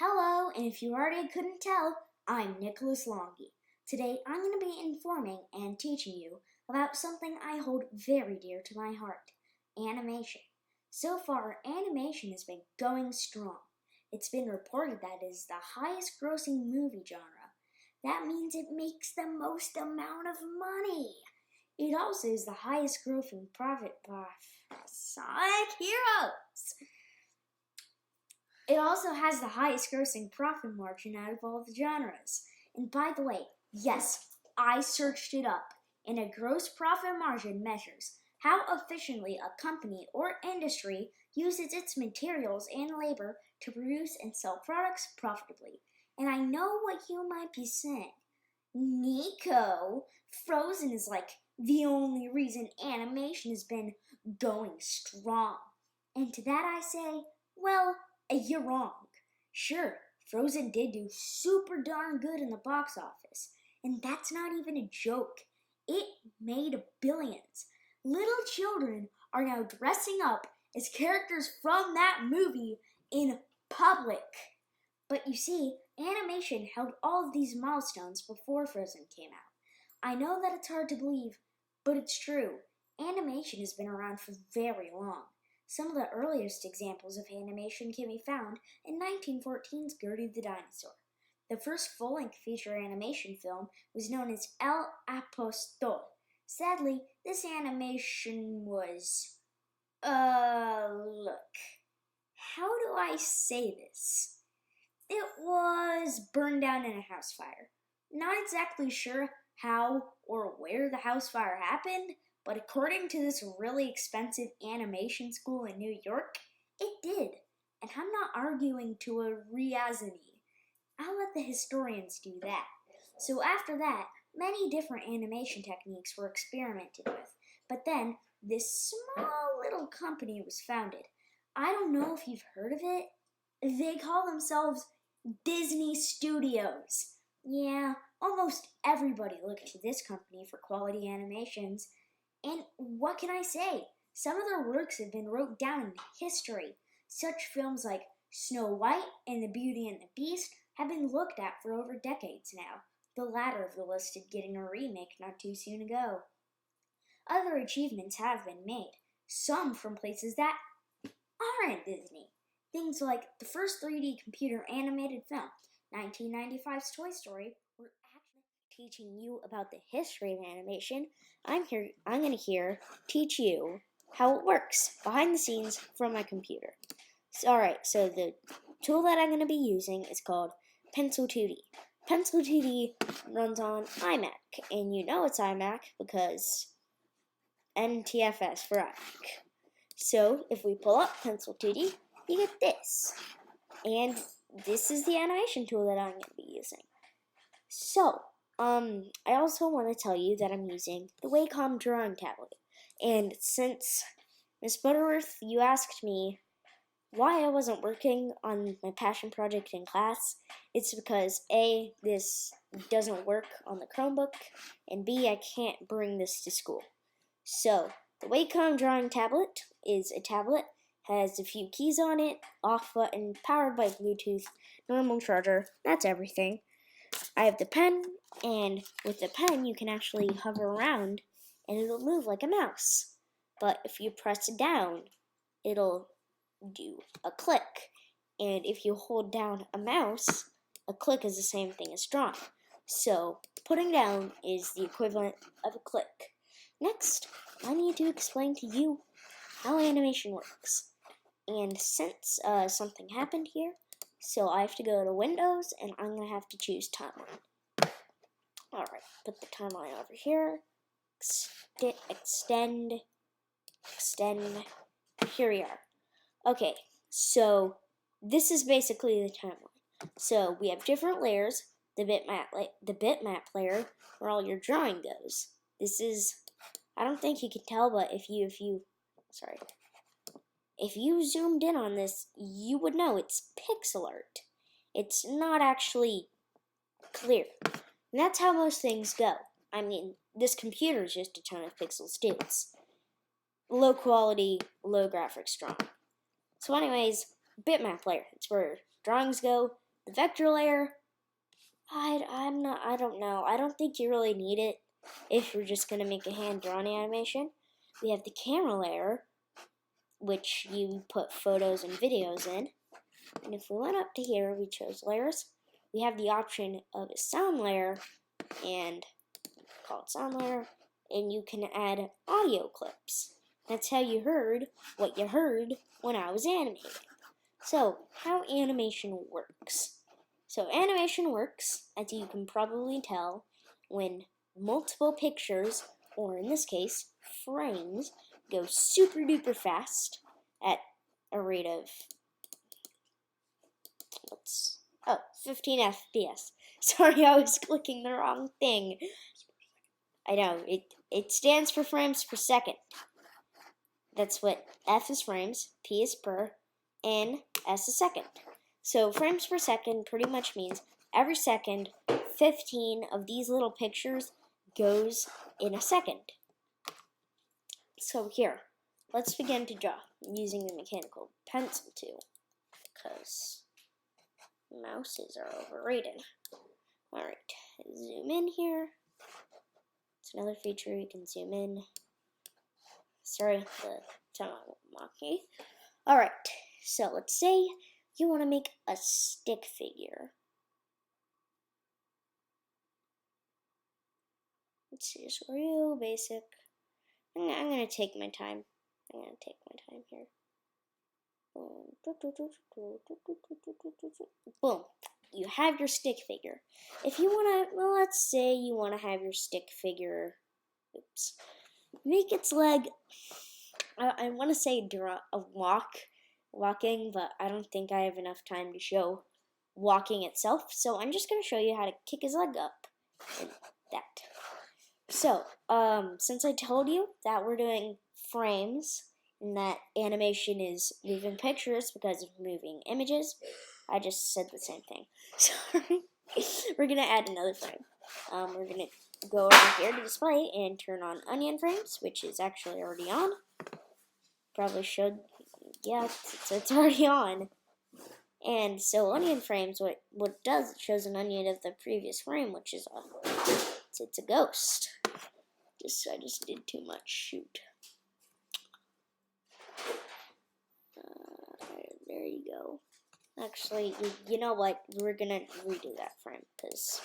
Hello, and if you already couldn't tell, I'm Nicholas Longy. Today I'm going to be informing and teaching you about something I hold very dear to my heart, animation. So far, animation has been going strong. It's been reported that it is the highest grossing movie genre. That means it makes the most amount of money. It also is the highest grossing profit by Sonic Heroes. It also has the highest grossing profit margin out of all the genres. And by the way, yes, I searched it up, and a gross profit margin measures how efficiently a company or industry uses its materials and labor to produce and sell products profitably. And I know what you might be saying. Nico, Frozen is like the only reason animation has been going strong. And to that I say, well, you're wrong. Sure, Frozen did do super darn good in the box office, and that's not even a joke. It made billions. Little children are now dressing up as characters from that movie in public. But you see, animation held all of these milestones before Frozen came out. I know that it's hard to believe, but it's true. Animation has been around for very long. Some of the earliest examples of animation can be found in 1914's Gertie the Dinosaur. The first full-length feature animation film was known as El Apostol. Sadly, this animation was... look. How do I say this? It was burned down in a house fire. Not exactly sure how or where the house fire happened, but according to this really expensive animation school in New York, it did. And I'm not arguing to a reasoning. I'll let the historians do that. So after that, many different animation techniques were experimented with. But then, this small little company was founded. I don't know if you've heard of it. They call themselves Disney Studios. Yeah, almost everybody looked to this company for quality animations. And what can I say? Some of their works have been wrote down in history. Such films like Snow White and The Beauty and the Beast have been looked at for over decades now, the latter of the listed getting a remake not too soon ago. Other achievements have been made, some from places that aren't Disney. Things like the first 3D computer animated film, 1995's Toy Story, were actually teaching you about the history of animation. I'm going to teach you how it works behind the scenes from my computer. Alright, so the tool that I'm going to be using is called Pencil 2D. Pencil 2D runs on iMac, and you know it's iMac because NTFS for iMac. So if we pull up Pencil 2D, you get this. And this is the animation tool that I'm going to be using. So, I also want to tell you that I'm using the Wacom drawing tablet. And since Miss Butterworth, you asked me why I wasn't working on my passion project in class, it's because A, this doesn't work on the Chromebook, and B, I can't bring this to school. So, the Wacom drawing tablet is a tablet, has a few keys on it, off button, powered by Bluetooth, normal charger, that's everything. I have the pen, and with the pen you can actually hover around and it'll move like a mouse. But if you press down, it'll do a click. And if you hold down a mouse, a click is the same thing as drawing. So putting down is the equivalent of a click. Next, I need to explain to you how animation works. And since something happened here, so I have to go to Windows, and I'm going to have to choose Timeline. Alright, put the timeline over here. Extend. Here we are. Okay, so this is basically the timeline. So we have different layers. The bitmap layer, where all your drawing goes. This is, I don't think you can tell, but if you zoomed in on this, you would know it's pixel art. It's not actually clear. And that's how most things go. I mean, this computer is just a ton of pixels too. It's low quality, low graphics drawing. So anyways, bitmap layer. It's where drawings go. The vector layer, I don't know. I don't think you really need it if you're just going to make a hand-drawn animation. We have the camera layer, which you put photos and videos in. And if we went up to here, we chose layers. We have the option of a sound layer, and call it sound layer, and you can add audio clips. That's how you heard what you heard when I was animating. So, how animation works. So, animation works, as you can probably tell, when multiple pictures, or in this case, frames, go super duper fast at a rate of 15 FPS. Sorry, I was clicking the wrong thing. I know, it stands for frames per second. That's what F is frames, P is per, and S is second. So frames per second pretty much means every second, 15 of these little pictures goes in a second. So here, let's begin to draw using the mechanical pencil tool, because mouses are overrated. Alright, zoom in here. It's another feature, you can zoom in. Sorry, the Tamagotchi. Alright, so let's say you want to make a stick figure. Let's see, just real basic. I'm going to take my time. Here. Boom. You have your stick figure. If you want to, well, let's say you want to have your stick figure, make its leg, I want to say walking, but I don't think I have enough time to show walking itself, so I'm just going to show you how to kick his leg up, and that. So, since I told you that we're doing frames, and that animation is moving pictures because of moving images, I just said the same thing. Sorry. We're going to add another frame. We're going to go over here to display and turn on onion frames, which is actually already on. Probably should, yeah, it's already on. And so onion frames, what it does, it shows an onion of the previous frame, which is it's a ghost. I just did too much, shoot. There you go. Actually, you know what? We're gonna redo that frame because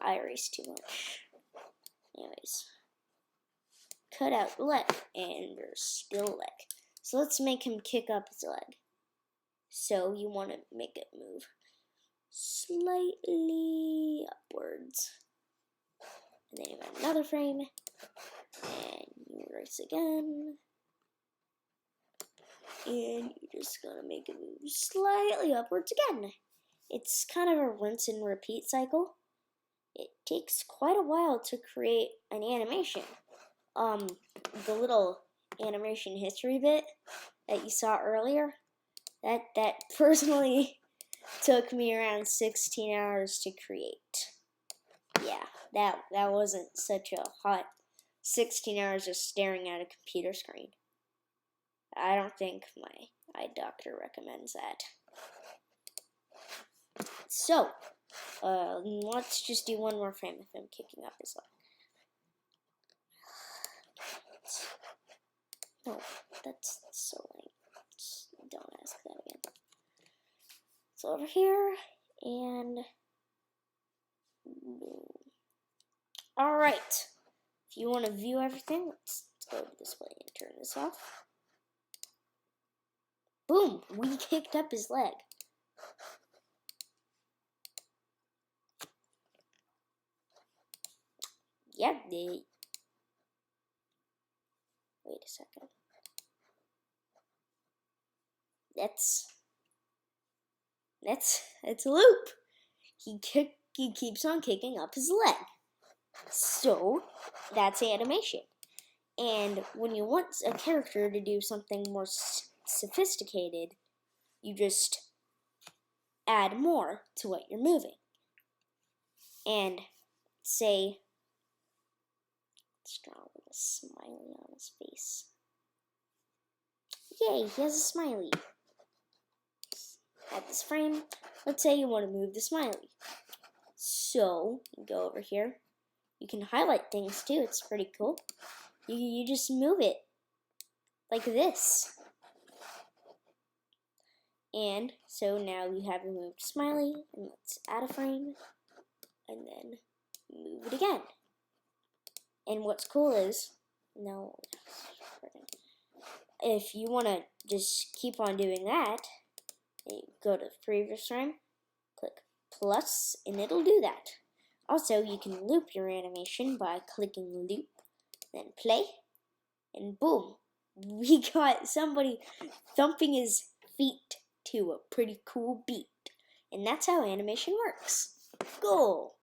I erased too much. Anyways, cut out the leg, and there's still a leg. So let's make him kick up his leg. So you want to make it move slightly upwards. And then you have another frame, and you erase again. And you're just gonna make it move slightly upwards again. It's kind of a rinse and repeat cycle. It takes quite a while to create an animation. The little animation history bit that you saw earlier, that personally took me around 16 hours to create. Yeah, that wasn't such a hot 16 hours just staring at a computer screen. I don't think my eye doctor recommends that. So, let's just do one more frame of him kicking up his leg. No, that's so lame. Don't ask that again. So over here, and boom. Alright, if you want to view everything, let's go to display and turn this off. Boom, we kicked up his leg. Yeah, wait a second. It's a loop. He keeps on kicking up his leg. So, that's animation. And when you want a character to do something more sophisticated, you just add more to what you're moving. And say, let's draw a little smiley on his face. Yay, he has a smiley. add this frame. Let's say you want to move the smiley. So, you go over here. You can highlight things too, it's pretty cool. You just move it like this. And so now we have a moved smiley, and let's add a frame, and then move it again. And what's cool is, now, if you want to just keep on doing that, you go to the previous frame, click plus, and it'll do that. Also, you can loop your animation by clicking loop, then play, and boom, we got somebody thumping his feet to a pretty cool beat. And that's how animation works. Cool.